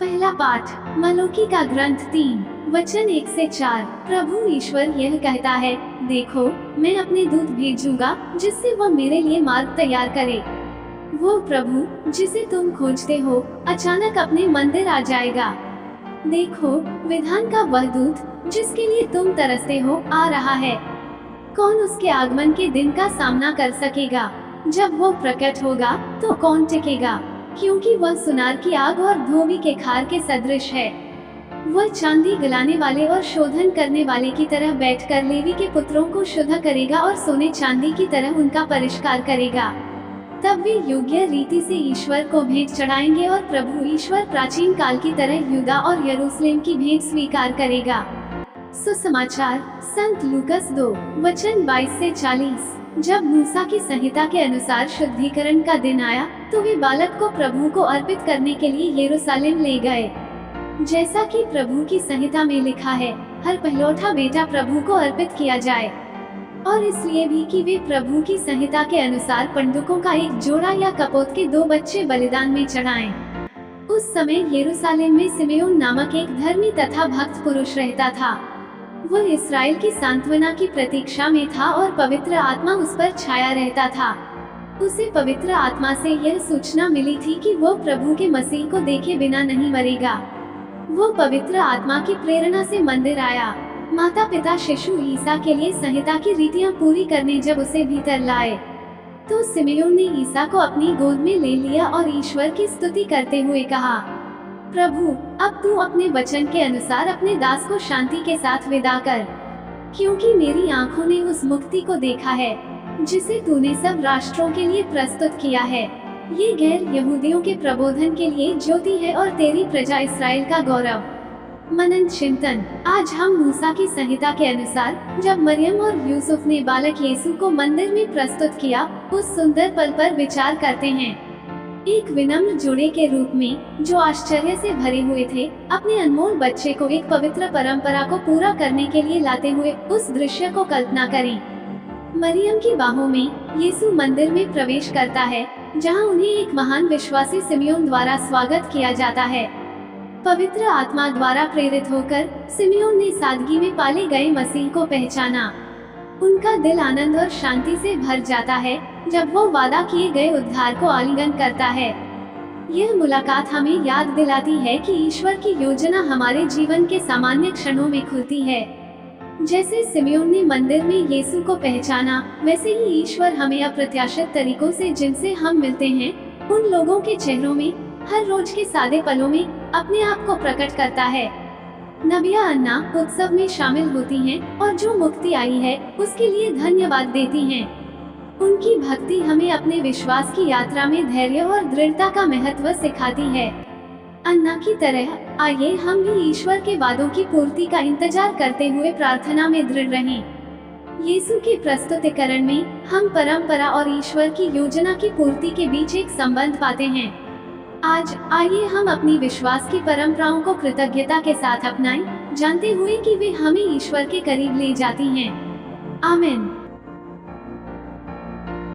पहला पाठ मलूकी का ग्रंथ 3 वचन 1 से 4। प्रभु ईश्वर यह कहता है, देखो मैं अपने दूत भेजूंगा जिससे वह मेरे लिए मार्ग तैयार करे। वो प्रभु जिसे तुम खोजते हो अचानक अपने मंदिर आ जाएगा। देखो विधान का वह दूत जिसके लिए तुम तरसते हो आ रहा है। कौन उसके आगमन के दिन का सामना कर सकेगा? जब वो प्रकट होगा तो कौन टिकेगा? क्योंकि वह सुनार की आग और धोबी के खार के सदृश है। वह चांदी गलाने वाले और शोधन करने वाले की तरह बैठकर लेवी के पुत्रों को शुद्ध करेगा और सोने चांदी की तरह उनका परिष्कार करेगा। तब वे योग्य रीति से ईश्वर को भेंट चढ़ाएंगे और प्रभु ईश्वर प्राचीन काल की तरह यूदा और यरूशलेम की भेंट स्वीकार करेगा। सुसमाचार संत लूकस 2 वचन 22 से 40। जब मूसा की संहिता के अनुसार शुद्धिकरण का दिन आया तो वे बालक को प्रभु को अर्पित करने के लिए यरूशलेम ले गए। जैसा कि प्रभु की संहिता में लिखा है, हर पहलौठा बेटा प्रभु को अर्पित किया जाए, और इसलिए भी कि वे प्रभु की संहिता के अनुसार पंडुकों का एक जोड़ा या कपोत के 2 बच्चे बलिदान में चढ़ाएं। उस समय यरूशलेम में सिमेओन नामक एक धर्मी तथा भक्त पुरुष रहता था। वह इस्राएल की सांत्वना की प्रतीक्षा में था और पवित्र आत्मा उस पर छाया रहता था। उसे पवित्र आत्मा से यह सूचना मिली थी कि वो प्रभु के मसीह को देखे बिना नहीं मरेगा। वो पवित्र आत्मा की प्रेरणा से मंदिर आया। माता पिता शिशु ईसा के लिए संहिता की रीतियां पूरी करने जब उसे भीतर लाए तो सिमेओन ने ईसा को अपनी गोद में ले लिया और ईश्वर की स्तुति करते हुए कहा, प्रभु अब तू अपने वचन के अनुसार अपने दास को शांति के साथ विदा कर, क्योंकि मेरी आंखों ने उस मुक्ति को देखा है जिसे तूने सब राष्ट्रों के लिए प्रस्तुत किया है। ये गैर यहूदियों के प्रबोधन के लिए ज्योति है और तेरी प्रजा इस्राएल का गौरव। मनन चिंतन। आज हम मूसा की संहिता के अनुसार जब मरियम और यूसुफ ने बालक यीशु को मंदिर में प्रस्तुत किया, उस सुंदर पल पर विचार करते हैं। एक विनम्र जोड़े के रूप में जो आश्चर्य से भरे हुए थे, अपने अनमोल बच्चे को एक पवित्र परंपरा को पूरा करने के लिए लाते हुए उस दृश्य को कल्पना करें। मरियम की बाहों में यीशु मंदिर में प्रवेश करता है, जहां उन्हें एक महान विश्वासी सिमेओन द्वारा स्वागत किया जाता है। पवित्र आत्मा द्वारा प्रेरित होकर सिमेओन ने सादगी में पाले गए मसीह को पहचाना। उनका दिल आनंद और शांति से भर जाता है जब वो वादा किए गए उद्धार को आलिंगन करता है। यह मुलाकात हमें याद दिलाती है कि ईश्वर की योजना हमारे जीवन के सामान्य क्षणों में खुलती है। जैसे सिमेओन ने मंदिर में यीशु को पहचाना, वैसे ही ईश्वर हमें अप्रत्याशित तरीकों से जिनसे हम मिलते हैं, उन लोगों के चेहरों में हर रोज के सादे पलों में अपने आप को प्रकट करता है। नबिया अन्ना उत्सव में शामिल होती हैं और जो मुक्ति आई है उसके लिए धन्यवाद देती हैं। उनकी भक्ति हमें अपने विश्वास की यात्रा में धैर्य और दृढ़ता का महत्व सिखाती है। अन्ना की तरह आइए हम भी ईश्वर के वादों की पूर्ति का इंतजार करते हुए प्रार्थना में दृढ़ रहें। यीशु के प्रस्तुतिकरण में हम परंपरा और ईश्वर की योजना की पूर्ति के बीच एक संबंध पाते हैं। आज आइए हम अपनी विश्वास की परंपराओं को कृतज्ञता के साथ अपनाएं, जानते हुए कि वे हमें ईश्वर के करीब ले जाती हैं। आमीन।